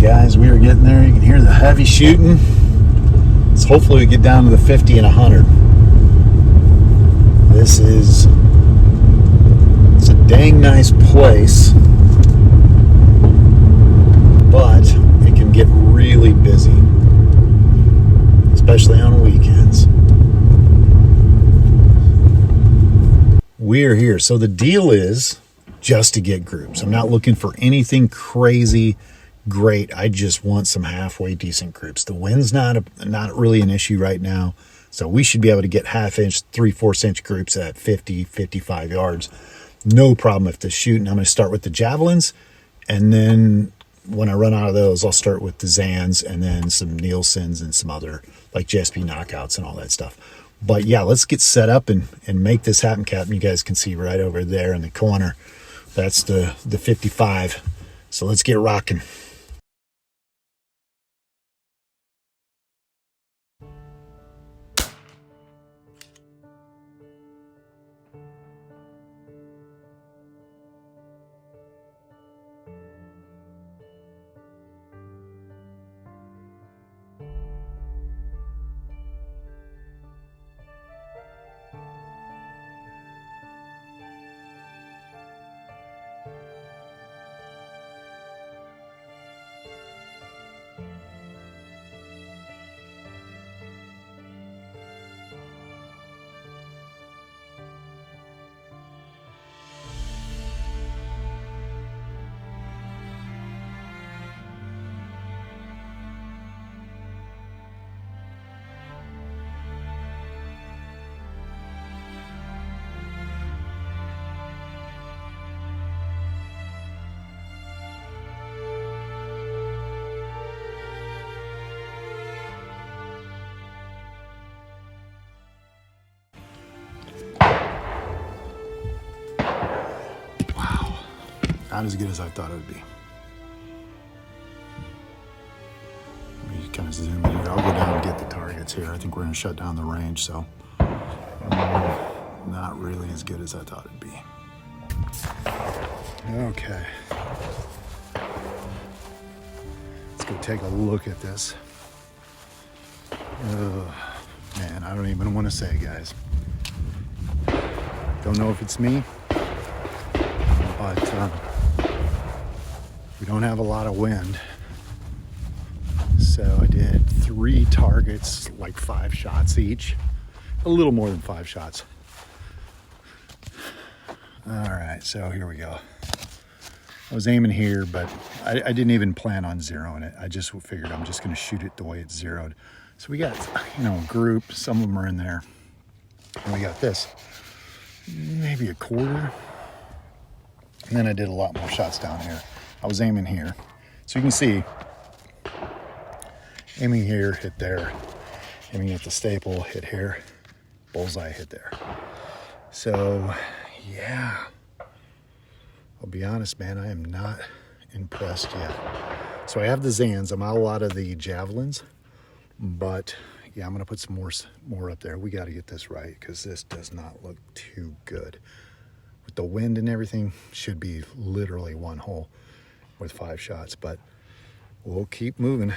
guys, we are getting there. You can hear the heavy shooting. So hopefully we get down to the 50 and 100. It's a dang nice place, but it can get really busy, especially on weekends. We're here. So the deal is just to get groups. I'm not looking for anything crazy great. I just want some halfway decent groups. The wind's not really an issue right now, so we should be able to get half-inch, 3/4 inch groups at 50, 55 yards. No problem if the shooting. I'm going to start with the javelins, and then when I run out of those, I'll start with the Zans and then some Nielsen's and some other like JSP knockouts and all that stuff. But yeah, let's get set up and make this happen, Captain. You guys can see right over there in the corner. That's the 55. So let's get rocking. Not as good as I thought it would be. Let me kind of zoom in here. I'll go down and get the targets here. I think we're going to shut down the range, so not really as good as I thought it'd be. Okay. Let's go take a look at this. Man, I don't even want to say, guys. Don't know if it's me, but we don't have a lot of wind. So I did 3 targets, like 5 shots each. A little more than 5 shots. All right, so here we go. I was aiming here, but I didn't even plan on zeroing it. I just figured I'm just gonna shoot it the way it's zeroed. So we got, a group, some of them are in there. And we got this, maybe a quarter. And then I did a lot more shots down here. I was aiming here. So you can see, aiming here, hit there. Aiming at the staple, hit here. Bullseye, hit there. So, yeah. I'll be honest, man, I am not impressed yet. So I have the Zans. I'm out a lot of the javelins. But, yeah, I'm going to put some more up there. We got to get this right because this does not look too good. With the wind and everything, should be literally one hole with 5 shots, but we'll keep moving.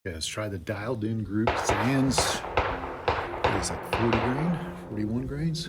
Okay, let's try the dialed in group Zans. It's like 40 grain, 41 grains.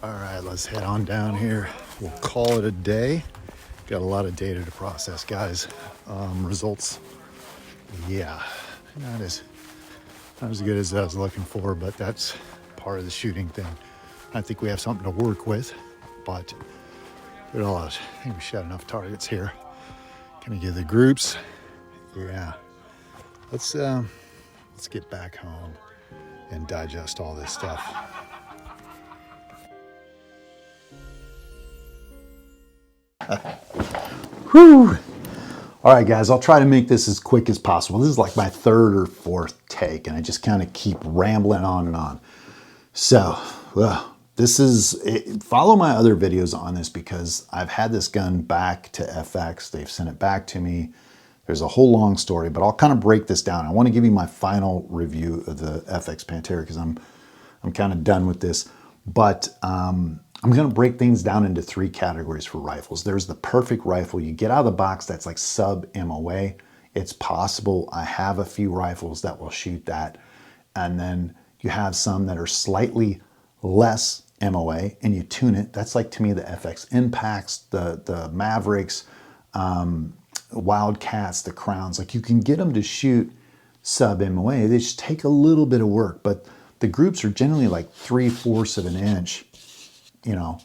All right, let's head on down here. We'll call it a day. Got a lot of data to process, guys. Results, yeah, not as good as I was looking for, but that's part of the shooting thing. I think we have something to work with, but I think we shot enough targets here. Gonna give the groups, yeah. Let's get back home and digest all this stuff. Whew. All right, guys, I'll try to make this as quick as possible. This is like my third or fourth take, and I just kind of keep rambling on and on. So, follow my other videos on this because I've had this gun back to FX. They've sent it back to me. There's a whole long story, but I'll kind of break this down. I want to give you my final review of the FX Panthera because I'm kind of done with this. But I'm going to break things down into three categories for rifles. There's the perfect rifle. You get out of the box that's like sub MOA. It's possible. I have a few rifles that will shoot that. And then you have some that are slightly less MOA and you tune it. That's like, to me, the FX Impacts, the Mavericks, Wildcats, the Crowns. Like, you can get them to shoot sub MOA. They just take a little bit of work, but the groups are generally like 3/4 of an inch, you know,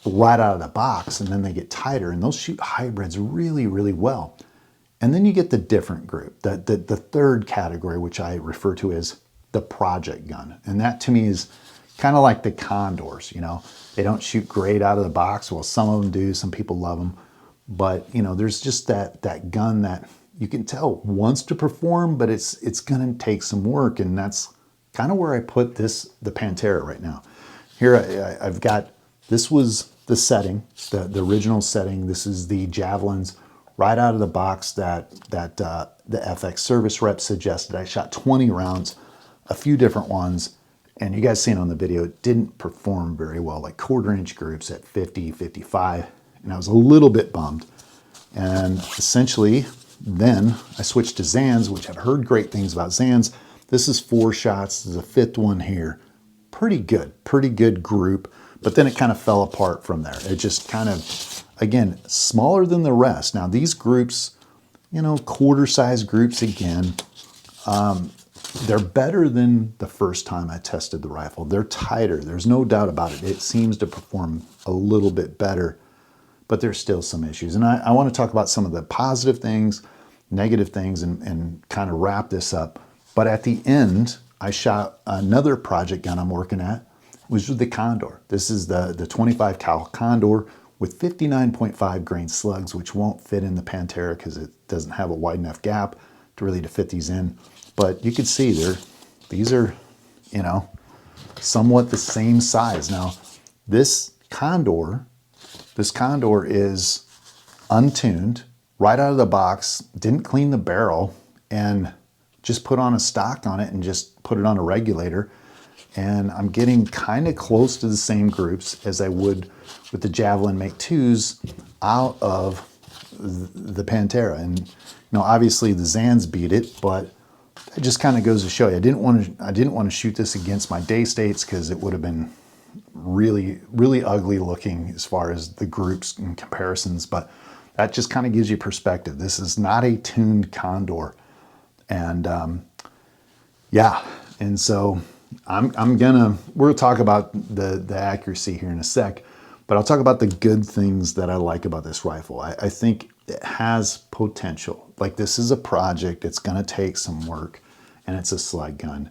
right out of the box, and then they get tighter, and they'll shoot hybrids really, really well. And then you get the different group, the third category, which I refer to as the project gun. And that to me is kind of like the Condors, you know. They don't shoot great out of the box. Well, some of them do, some people love them. But, you know, there's just that gun that you can tell wants to perform, but it's gonna take some work, and that's kind of where I put the Panthera right now. Here I've got, this was the setting, the original setting. This is the Javelins right out of the box that the FX service rep suggested. I shot 20 rounds, a few different ones, and you guys seen on the video, it didn't perform very well, like 1/4 inch groups at 50, 55, and I was a little bit bummed. And essentially, then I switched to Zans, which I've heard great things about Zans. This is 4 shots, there's a 5th one here. Pretty good group, but then it kind of fell apart from there. It just kind of, again, smaller than the rest. Now these groups, you know, quarter size groups again, they're better than the first time I tested the rifle. They're tighter, there's no doubt about it. It seems to perform a little bit better, but there's still some issues. And I want to talk about some of the positive things, negative things, and kind of wrap this up. But at the end, I shot another project gun I'm working at, which was the Condor. This is the 25 cal Condor with 59.5 grain slugs, which won't fit in the Panthera because it doesn't have a wide enough gap to fit these in. But you can see these are, you know, somewhat the same size. Now, this Condor is untuned, right out of the box, didn't clean the barrel, and just put on a stock on it and just put it on a regulator. and I'm getting kind of close to the same groups as I would with the Javelin Make 2s out of the Panthera. And you know, obviously the Zans beat it, but it just kind of goes to show you I didn't want to shoot this against my day states because it would have been really ugly looking as far as the groups and comparisons. But that just kind of gives you perspective. This is not a tuned condor, and yeah, and so we'll talk about the accuracy here in a sec, but I'll talk about the good things that I like about this rifle. I think it has potential. Like, this is a project, it's gonna take some work, and it's a slug gun.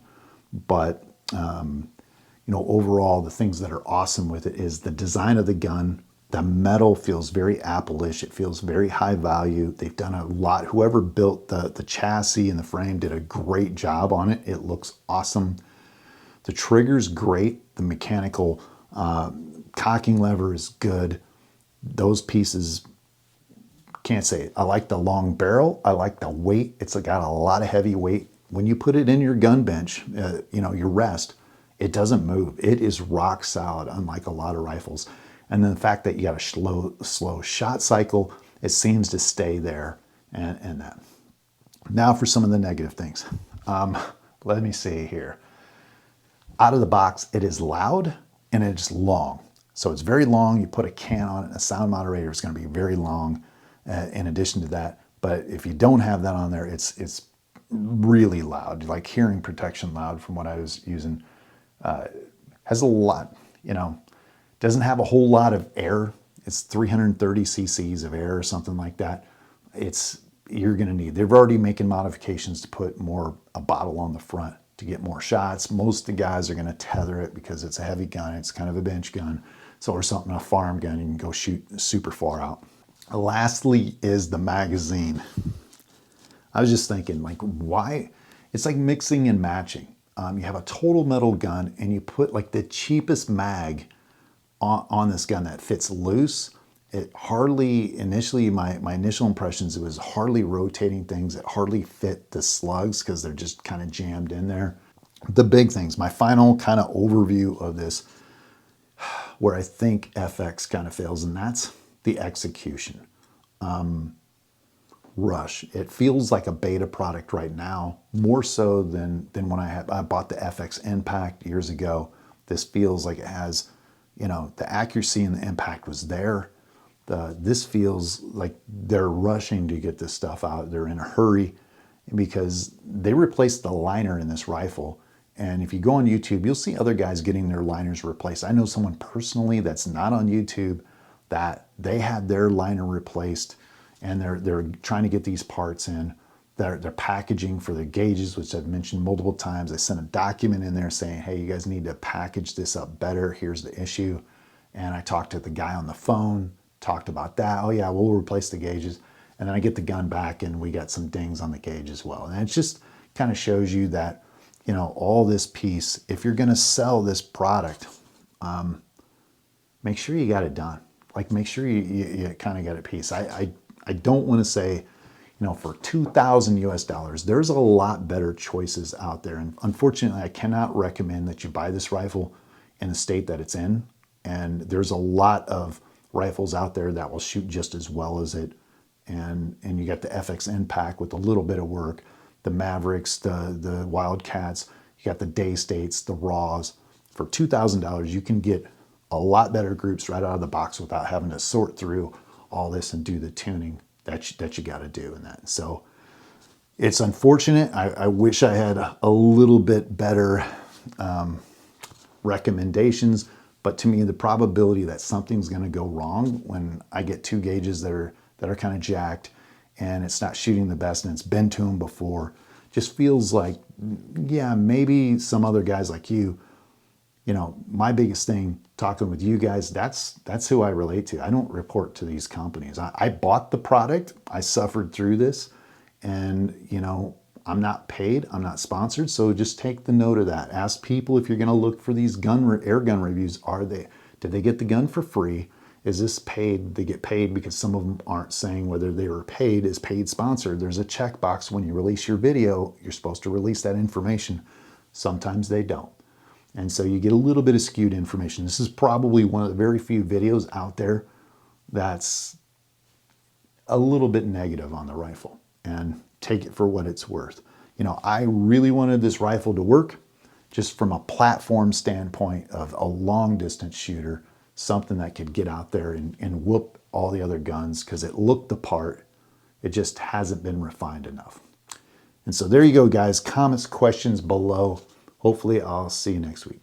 But you know, overall, the things that are awesome with it is the design of the gun. The metal feels very Apple-ish. It feels very high value. They've done a lot. Whoever built the chassis and the frame did a great job on it. It looks awesome. The trigger's great. The mechanical cocking lever is good. Those pieces, can't say it. I like the long barrel. I like the weight. It's got a lot of heavy weight. When you put it in your gun bench, you know, your rest, it doesn't move. It is rock solid, unlike a lot of rifles. And then the fact that you got a slow shot cycle, it seems to stay there, and that. Now for some of the negative things. Let me see here. Out of the box, it is loud and it's long. So it's very long. You put a can on it, and a sound moderator is going to be very long in addition to that. But if you don't have that on there, it's really loud, like hearing protection loud from what I was using. Has a lot, you know, doesn't have a whole lot of air. It's 330 cc's of air or something like that. You're gonna need, they're already making modifications to put a bottle on the front to get more shots. Most of the guys are gonna tether it because it's a heavy gun. It's kind of a bench gun. So, or something, a farm gun, you can go shoot super far out. Lastly is the magazine. I was just thinking, like, why? It's like mixing and matching. You have a total metal gun and you put like the cheapest mag on this gun that fits loose. It hardly, initially, my initial impressions, it was hardly rotating things. It hardly fit the slugs because they're just kind of jammed in there. The big things, my final kind of overview of this, where I think FX kind of fails, and that's the execution. Rush. It feels like a beta product right now, more so than when I bought the FX Impact years ago. This feels like it has, you know, the accuracy and the impact was there. This feels like they're rushing to get this stuff out. They're in a hurry because they replaced the liner in this rifle. And if you go on YouTube, you'll see other guys getting their liners replaced. I know someone personally that's not on YouTube that they had their liner replaced, and they're trying to get these parts in. They're packaging for the gauges, which I've mentioned multiple times. I sent a document in there saying, hey, you guys need to package this up better. Here's the issue. And I talked to the guy on the phone, talked about that. Oh yeah, we'll replace the gauges. And then I get the gun back and we got some dings on the gauge as well. And it just kind of shows you that, you know, all this piece, if you're gonna sell this product, make sure you got it done. Like, make sure you kind of got a piece. I don't want to say, you know, for 2,000 US dollars, there's a lot better choices out there. And unfortunately, I cannot recommend that you buy this rifle in the state that it's in. And there's a lot of rifles out there that will shoot just as well as it. And you got the FX Impact with a little bit of work, the Mavericks, the Wildcats, you got the Day States, the Raws. For $2,000, you can get a lot better groups right out of the box without having to sort through all this and do the tuning that you got to do in that. So it's unfortunate. I wish I had a little bit better recommendations, but to me, the probability that something's going to go wrong when I get two gauges that are kind of jacked and it's not shooting the best and it's been to them before, just feels like, yeah, maybe some other guys like you know, my biggest thing talking with you guys, that's who I relate to. I don't report to these companies. I bought the product, I suffered through this, and, you know, I'm not paid, I'm not sponsored, so just take the note of that. Ask people if you're going to look for these air gun reviews, did they get the gun for free? Is this paid? They get paid, because some of them aren't saying whether they were paid as paid sponsored. There's a checkbox when you release your video, you're supposed to release that information. Sometimes they don't. And so you get a little bit of skewed information. This is probably one of the very few videos out there that's a little bit negative on the rifle, and take it for what it's worth. You know, I really wanted this rifle to work just from a platform standpoint of a long distance shooter, something that could get out there and whoop all the other guns, because it looked the part. It just hasn't been refined enough. And so there you go, guys. Comments, questions below. Hopefully I'll see you next week.